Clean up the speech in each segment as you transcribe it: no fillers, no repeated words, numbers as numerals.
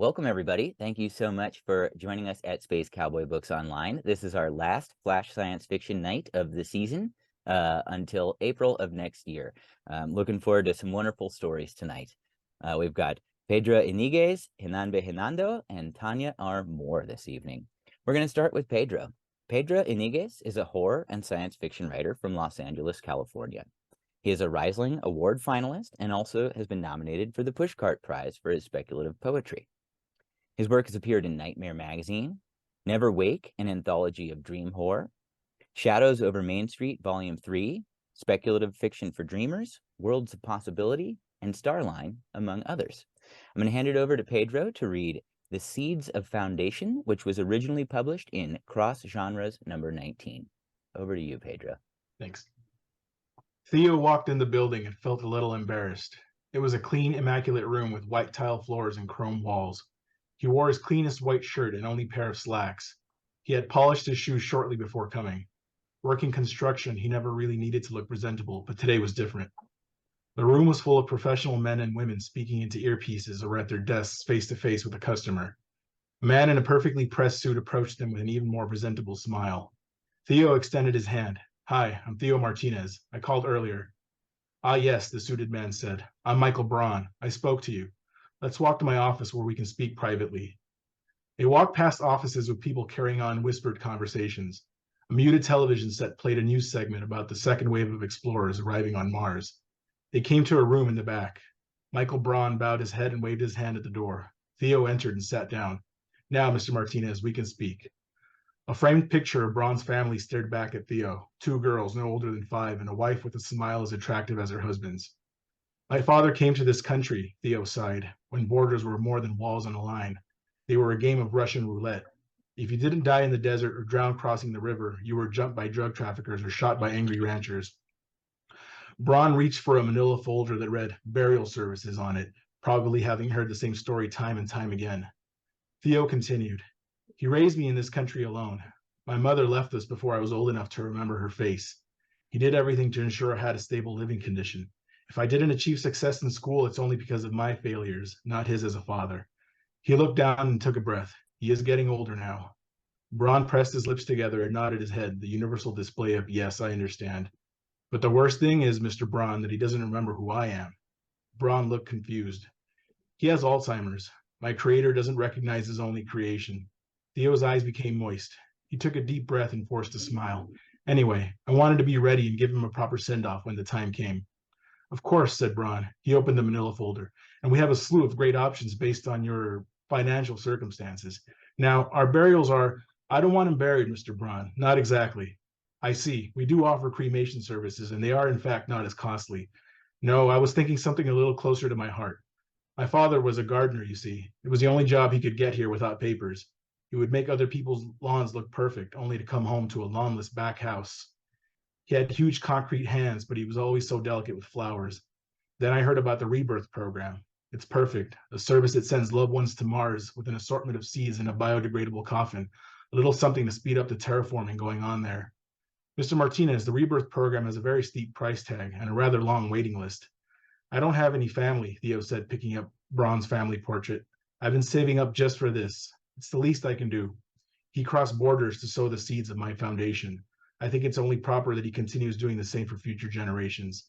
Welcome, everybody. Thank you so much for joining us at Space Cowboy Books Online. This is our last Flash Science Fiction night of the season until April of next year. Looking forward to some wonderful stories tonight. We've got Pedro Iniguez, Renan Bernardo, and Tonya R. Moore this evening. We're going to start with Pedro. Pedro Iniguez is a horror and science fiction writer from Los Angeles, California. He is a Rising Award finalist and also has been nominated for the Pushcart Prize for his speculative poetry. His work has appeared in Nightmare Magazine, Never Wake, an anthology of dream horror, Shadows Over Main Street, Volume 3, Speculative Fiction for Dreamers, Worlds of Possibility, and Starline, among others. I'm going to hand it over to Pedro to read The Seeds of Foundation, which was originally published in Cross Genres number 19. Over to you, Pedro. Thanks. Theo walked in the building and felt a little embarrassed. It was a clean, immaculate room with white tile floors and chrome walls. He wore his cleanest white shirt and only pair of slacks. He had polished his shoes shortly before coming. Working construction, he never really needed to look presentable, but today was different. The room was full of professional men and women speaking into earpieces or at their desks face to face with a customer. A man in a perfectly pressed suit approached them with an even more presentable smile. Theo extended his hand. "Hi, I'm Theo Martinez. I called earlier." "Ah, yes," the suited man said. "I'm Michael Braun. I spoke to you. Let's walk to my office where we can speak privately." They walked past offices with people carrying on whispered conversations. A muted television set played a news segment about the second wave of explorers arriving on Mars. They came to a room in the back. Michael Braun bowed his head and waved his hand at the door. Theo entered and sat down. "Now, Mr. Martinez, we can speak." A framed picture of Braun's family stared back at Theo, two girls no older than 5 and a wife with a smile as attractive as her husband's. "My father came to this country," Theo sighed, "when borders were more than walls on a line. They were a game of Russian roulette. If you didn't die in the desert or drown crossing the river, you were jumped by drug traffickers or shot by angry ranchers." Braun reached for a manila folder that read "Burial Services" on it, probably having heard the same story time and time again. Theo continued. "He raised me in this country alone. My mother left us before I was old enough to remember her face. He did everything to ensure I had a stable living condition. If I didn't achieve success in school, it's only because of my failures, not his as a father." He looked down and took a breath. He is getting older now. Braun pressed his lips together and nodded his head, the universal display of "yes, I understand." "But the worst thing is, Mr. Braun, that he doesn't remember who I am." Braun looked confused. "He has Alzheimer's. My creator doesn't recognize his only creation." Theo's eyes became moist. He took a deep breath and forced a smile. "Anyway, I wanted to be ready and give him a proper send-off when the time came." "Of course," said Braun. He opened the manila folder. "And we have a slew of great options based on your financial circumstances. Now, our burials are—" "I don't want him buried, Mr. Braun. Not exactly." "I see. We do offer cremation services, and they are, in fact, not as costly." "No, I was thinking something a little closer to my heart. My father was a gardener, you see. It was the only job he could get here without papers. He would make other people's lawns look perfect, only to come home to a lawnless back house. He had huge concrete hands, but he was always so delicate with flowers. Then I heard about the Rebirth program. It's perfect, a service that sends loved ones to Mars with an assortment of seeds in a biodegradable coffin, a little something to speed up the terraforming going on there. Mr. Martinez, the Rebirth program has a very steep price tag and a rather long waiting list." "I don't have any family," Theo said, picking up Braun's family portrait. "I've been saving up just for this. It's the least I can do. He crossed borders to sow the seeds of my foundation. I think it's only proper that he continues doing the same for future generations."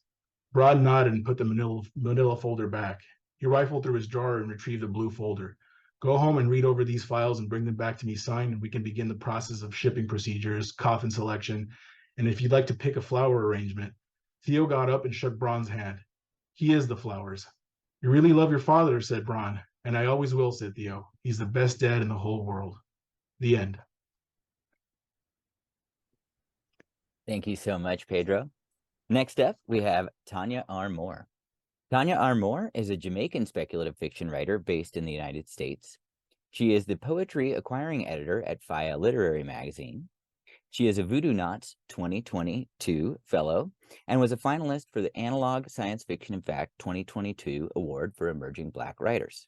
Braun nodded and put the manila folder back. He rifled through his drawer and retrieved a blue folder. "Go home and read over these files and bring them back to me signed, and we can begin the process of shipping procedures, coffin selection, and if you'd like to pick a flower arrangement." Theo got up and shook Braun's hand. "He is the flowers." "You really love your father," said Braun. "And I always will," said Theo. "He's the best dad in the whole world." The end. Thank you so much, Pedro. Next up, we have Tonya R. Moore. Tonya R. Moore is a Jamaican speculative fiction writer based in the United States. She is the poetry acquiring editor at Faya Literary Magazine. She is a Voodoo Knots 2022 fellow and was a finalist for the Analog Science Fiction in Fact 2022 Award for Emerging Black Writers.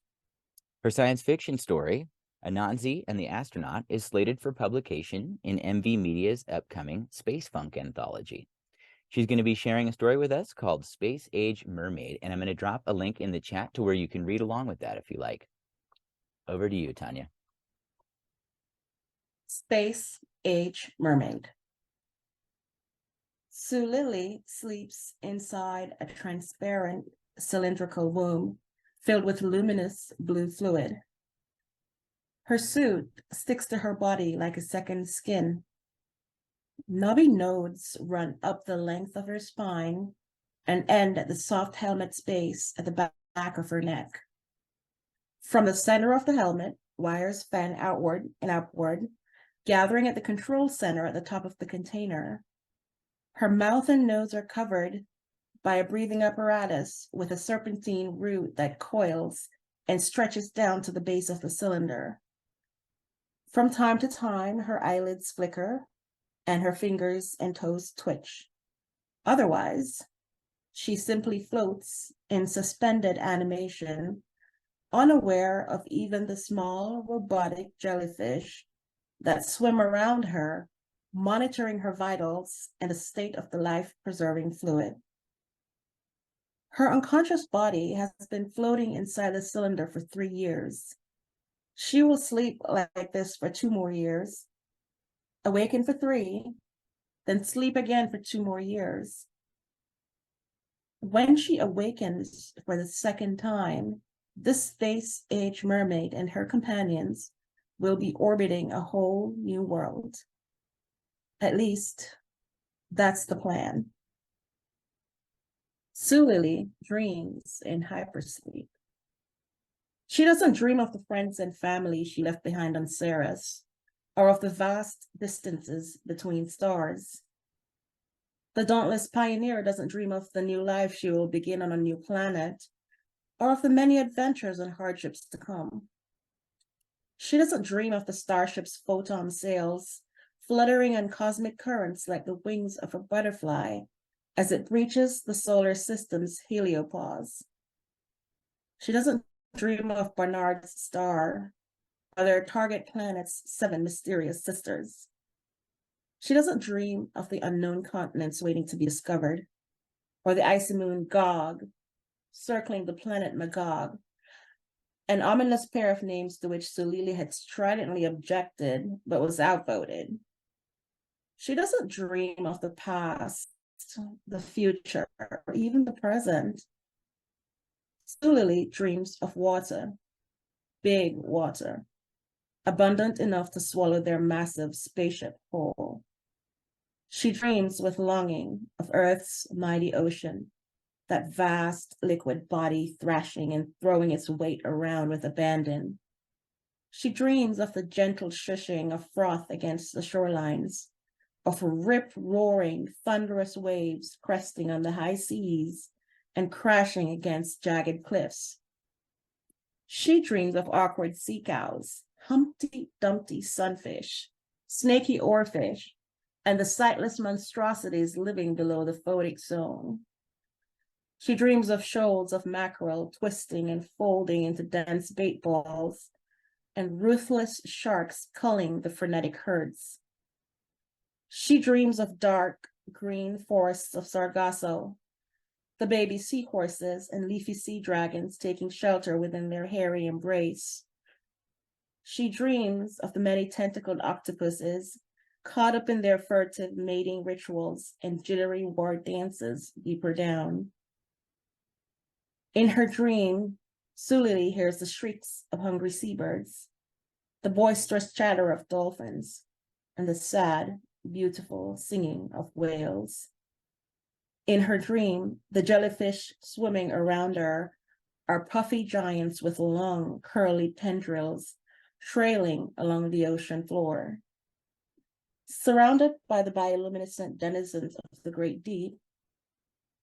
Her science fiction story, Anansi and the Astronaut, is slated for publication in MV Media's upcoming Space Funk anthology. She's going to be sharing a story with us called Space Age Mermaid, and I'm going to drop a link in the chat to where you can read along with that if you like. Over to you, Tonya. Space Age Mermaid. Sue Lily sleeps inside a transparent cylindrical womb filled with luminous blue fluid. Her suit sticks to her body like a second skin. Knobby nodes run up the length of her spine and end at the soft helmet's base at the back of her neck. From the center of the helmet, wires fan outward and upward, gathering at the control center at the top of the container. Her mouth and nose are covered by a breathing apparatus with a serpentine root that coils and stretches down to the base of the cylinder. From time to time, her eyelids flicker and her fingers and toes twitch. Otherwise, she simply floats in suspended animation, unaware of even the small robotic jellyfish that swim around her, monitoring her vitals and the state of the life-preserving fluid. Her unconscious body has been floating inside the cylinder for 3 years. She will sleep like this for 2 more years, awaken for 3, then sleep again for 2 more years. When she awakens for the second time, this space-age mermaid and her companions will be orbiting a whole new world. At least, that's the plan. Sue Lily dreams in hypersleep. She doesn't dream of the friends and family she left behind on Ceres, or of the vast distances between stars. The dauntless pioneer doesn't dream of the new life she will begin on a new planet, or of the many adventures and hardships to come. She doesn't dream of the starship's photon sails, fluttering on cosmic currents like the wings of a butterfly as it reaches the solar system's heliopause. She doesn't dream of Barnard's star, or their target planet's 7 mysterious sisters. She doesn't dream of the unknown continents waiting to be discovered, or the icy moon Gog circling the planet Magog, an ominous pair of names to which Sue Lily had stridently objected but was outvoted. She doesn't dream of the past, the future, or even the present. Sue Lily dreams of water, big water, abundant enough to swallow their massive spaceship whole. She dreams with longing of Earth's mighty ocean, that vast liquid body thrashing and throwing its weight around with abandon. She dreams of the gentle shushing of froth against the shorelines, of rip-roaring, thunderous waves cresting on the high seas and crashing against jagged cliffs. She dreams of awkward sea cows, Humpty Dumpty sunfish, snaky oarfish, and the sightless monstrosities living below the photic zone. She dreams of shoals of mackerel twisting and folding into dense bait balls, and ruthless sharks culling the frenetic herds. She dreams of dark green forests of sargasso, the baby seahorses and leafy sea dragons taking shelter within their hairy embrace. She dreams of the many tentacled octopuses caught up in their furtive mating rituals and jittery war dances deeper down. In her dream, Sue Lily hears the shrieks of hungry seabirds, the boisterous chatter of dolphins, and the sad, beautiful singing of whales. In her dream, the jellyfish swimming around her are puffy giants with long, curly tendrils trailing along the ocean floor. Surrounded by the bioluminescent denizens of the great deep,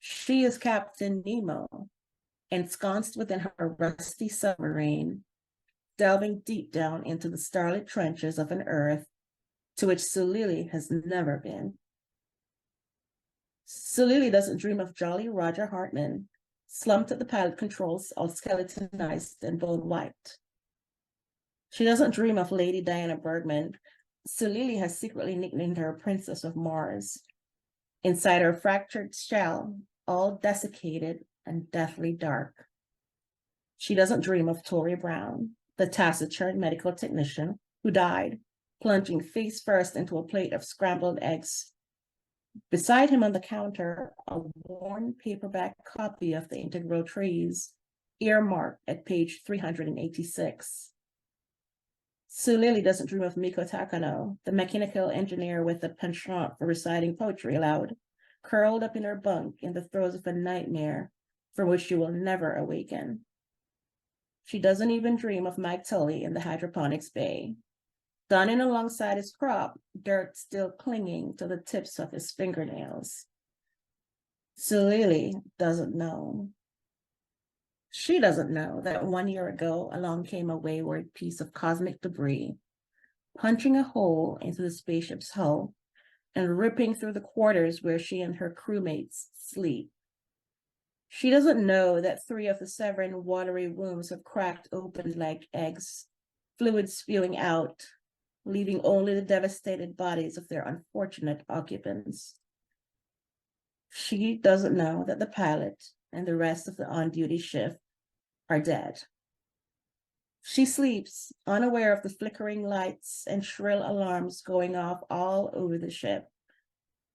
she is Captain Nemo, ensconced within her rusty submarine, delving deep down into the starlit trenches of an Earth to which Sue Lily has never been. Sue Lily doesn't dream of jolly Roger Hartman, slumped at the pilot controls, all skeletonized and bone white. She doesn't dream of Lady Diana Bergman. Sue Lily has secretly nicknamed her Princess of Mars. Inside her fractured shell, all desiccated and deathly dark. She doesn't dream of Tori Brown, the taciturn medical technician who died, plunging face first into a plate of scrambled eggs. Beside him on the counter, a worn paperback copy of The Integral Trees, earmarked at page 386. Sue Lily doesn't dream of Miko Takano, the mechanical engineer with a penchant for reciting poetry aloud, curled up in her bunk in the throes of a nightmare from which she will never awaken. She doesn't even dream of Mike Tully in the hydroponics bay, gunning alongside his crop, dirt still clinging to the tips of his fingernails. Sue Lily doesn't know. She doesn't know that 1 year ago, along came a wayward piece of cosmic debris, punching a hole into the spaceship's hull and ripping through the quarters where she and her crewmates sleep. She doesn't know that 3 of the 7 watery wombs have cracked open like eggs, fluid spewing out, leaving only the devastated bodies of their unfortunate occupants. She doesn't know that the pilot and the rest of the on-duty shift are dead. She sleeps, unaware of the flickering lights and shrill alarms going off all over the ship.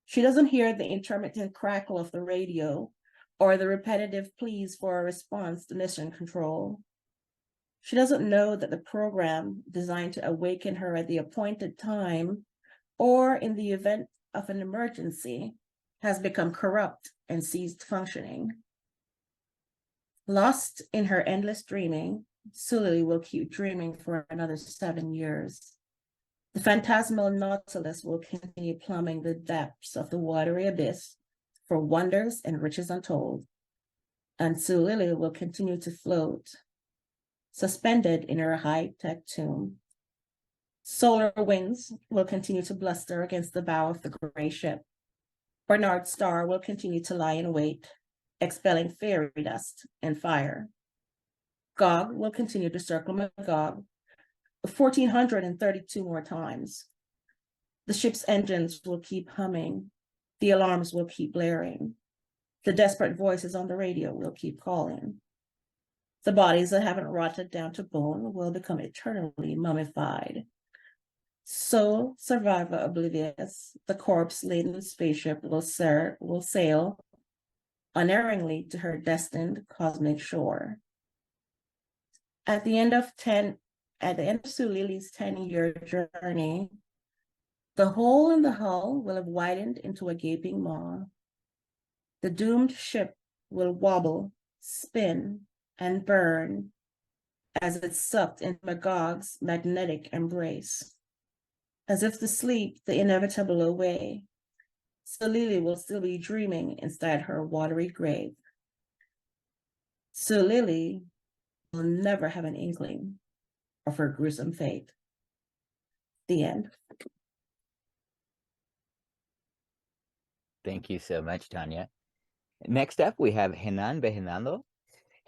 She doesn't hear the intermittent crackle of the radio or the repetitive pleas for a response to mission control. She doesn't know that the program designed to awaken her at the appointed time or in the event of an emergency has become corrupt and ceased functioning. Lost in her endless dreaming, Sue Lily will keep dreaming for another 7 years. The phantasmal Nautilus will continue plumbing the depths of the watery abyss for wonders and riches untold. And Sue Lily will continue to float, suspended in her high-tech tomb. Solar winds will continue to bluster against the bow of the gray ship. Bernard's star will continue to lie in wait, expelling fairy dust and fire. Gog will continue to circle Magog 1,432 more times. The ship's engines will keep humming. The alarms will keep blaring. The desperate voices on the radio will keep calling. The bodies that haven't rotted down to bone will become eternally mummified. So, survivor oblivious, the corpse-laden spaceship will sail unerringly to her destined cosmic shore. At the end of Sue Lily's 10-year journey, the hole in the hull will have widened into a gaping maw. The doomed ship will wobble, spin, and burn as it's sucked into Magog's magnetic embrace. As if to sleep the inevitable away, Sue Lily will still be dreaming inside her watery grave. Sue Lily will never have an inkling of her gruesome fate. The end. Thank you so much, Tonya. Next up, we have Renan Bernardo.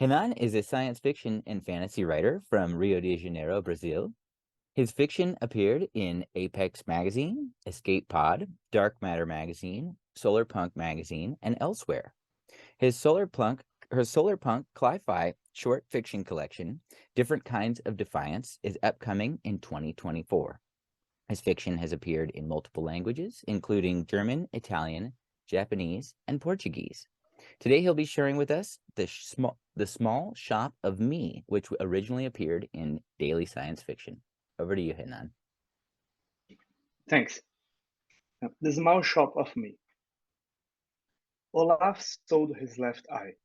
Renan is a science fiction and fantasy writer from Rio de Janeiro, Brazil. His fiction appeared in Apex Magazine, Escape Pod, Dark Matter Magazine, Solar Punk Magazine, and elsewhere. Her solar punk cli-fi short fiction collection, Different Kinds of Defiance, is upcoming in 2024. His fiction has appeared in multiple languages, including German, Italian, Japanese, and Portuguese. Today he'll be sharing with us The Small Shop of Me, which originally appeared in Daily Science Fiction. Over to you, Renan. Thanks. The Small Shop of Me. Olaf sold his left eye.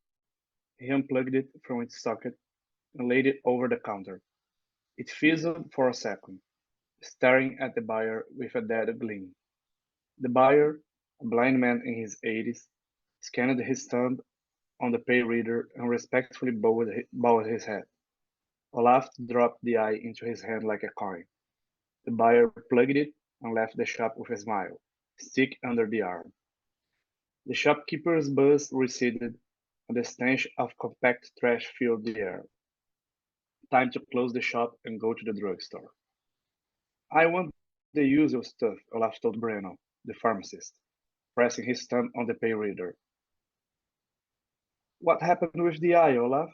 He unplugged it from its socket and laid it over the counter. It fizzled for a second, staring at the buyer with a dead gleam. The buyer, a blind man in his 80s, scanned his thumb on the pay reader and respectfully bowed his head. Olaf dropped the eye into his hand like a coin. The buyer plugged it and left the shop with a smile, stick under the arm. The shopkeeper's buzz receded, and the stench of compact trash filled the air. Time to close the shop and go to the drugstore. I want the usual stuff, Olaf told Breno, the pharmacist, pressing his thumb on the pay reader. What happened with the eye, Olaf?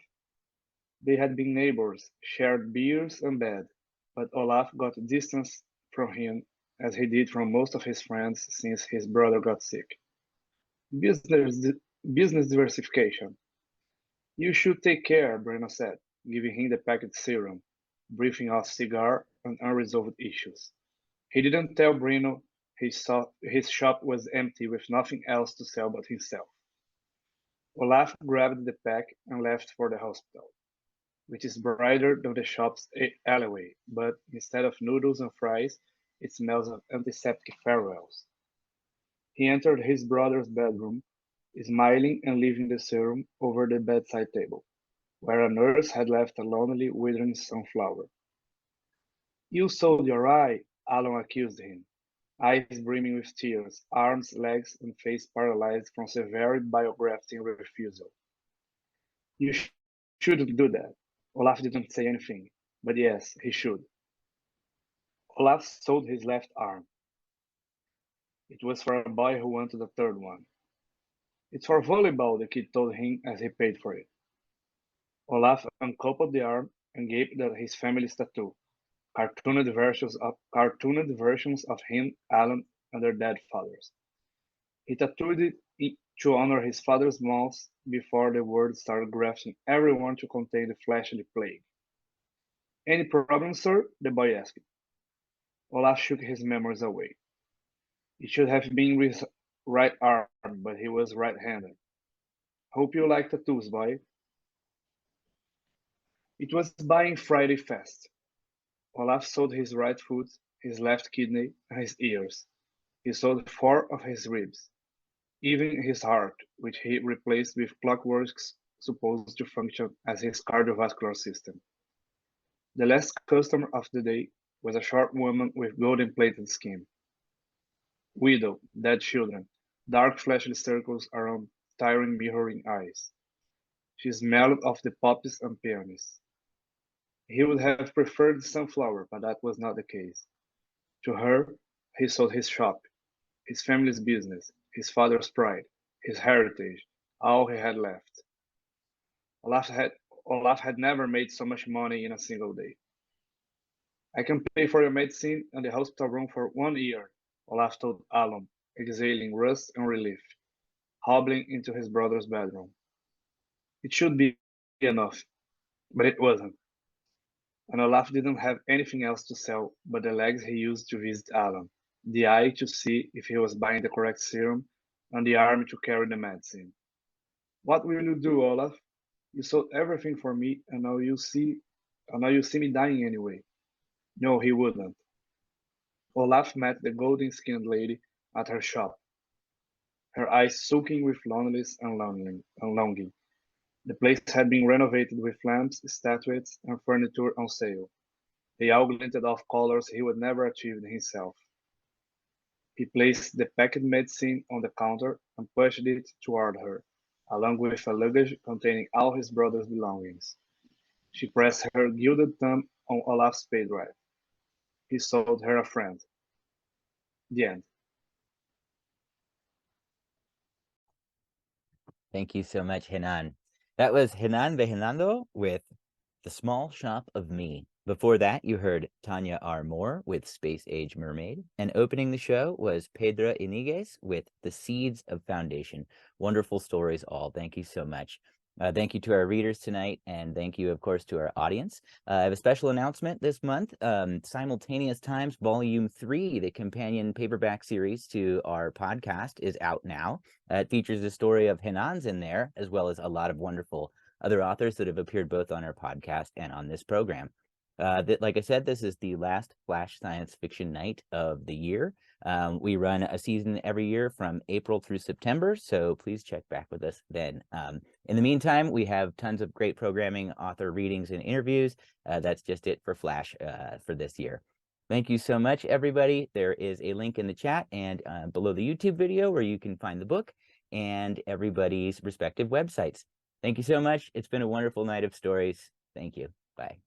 They had been neighbors, shared beers and bed, but Olaf got distance from him as he did from most of his friends since his brother got sick. Business, business diversification. You should take care, Breno said, giving him the packet serum, breathing off cigar and unresolved issues. He didn't tell Breno his shop was empty with nothing else to sell but himself. Olaf grabbed the pack and left for the hospital, which is brighter than the shop's alleyway, but instead of noodles and fries, it smells of antiseptic farewells. He entered his brother's bedroom, smiling and leaving the serum over the bedside table, where a nurse had left a lonely, withering sunflower. You sold your eye, Alan accused him, eyes brimming with tears, arms, legs, and face paralyzed from severe biographic refusal. You shouldn't do that. Olaf didn't say anything, but yes, he should. Olaf sold his left arm. It was for a boy who wanted a third one. It's for volleyball, the kid told him as he paid for it. Olaf uncoupled the arm and gaped at his family's tattoo, cartooned versions of him, Alan, and their dead fathers. He tattooed it to honor his father's mouth before the world started grafting everyone to contain the fleshly plague. Any problem, sir? The boy asked. Olaf shook his memories away. It should have been his right arm, but he was right-handed. Hope you like tattoos, boy. It was buying Friday fast. Olaf sold his right foot, his left kidney, and his ears. He sold 4 of his ribs, even his heart, which he replaced with clockworks supposed to function as his cardiovascular system. The last customer of the day was a short woman with golden-plated skin. Widow, dead children, dark fleshy circles around tiring mirroring eyes. She smelled of the poppies and peonies. He would have preferred sunflower, but that was not the case. To her, he sold his shop, his family's business, his father's pride, his heritage, all he had left. Olaf had never made so much money in a single day. I can pay for your medicine and the hospital room for 1 year, Olaf told Alon, exhaling rust and relief, hobbling into his brother's bedroom. It should be enough, but it wasn't. And Olaf didn't have anything else to sell but the legs he used to visit Alan, the eye to see if he was buying the correct serum, and the arm to carry the medicine. What will you do, Olaf? You sold everything for me, and now you see me dying anyway. No, he wouldn't. Olaf met the golden-skinned lady at her shop, her eyes soaking with loneliness and longing. The place had been renovated with lamps, statuettes, and furniture on sale. They all glinted off colors he would never achieve himself. He placed the packed medicine on the counter and pushed it toward her, along with a luggage containing all his brother's belongings. She pressed her gilded thumb on Olaf's pay drive. He sold her a friend. The end. Thank you so much, Renan. That was Renan Bernardo with The Small Shop of Me. Before that, you heard Tonya R. Moore with Space Age Mermaid. And opening the show was Pedro Iniguez with The Seeds of Foundation. Wonderful stories all. Thank you so much. Thank you to our readers tonight, and thank you, of course, to our audience. I have a special announcement this month. Simultaneous Times Volume 3, the companion paperback series to our podcast, is out now. It features the story of Renan's in there, as well as a lot of wonderful other authors that have appeared both on our podcast and on this program. Like I said, this is the last Flash Science Fiction Night of the year. We run a season every year from April through September, so please check back with us then. In the meantime, we have tons of great programming, author readings, and interviews. That's just it for Flash for this year. Thank you so much, everybody. There is a link in the chat and below the YouTube video where you can find the book and everybody's respective websites. Thank you so much. It's been a wonderful night of stories. Thank you. Bye.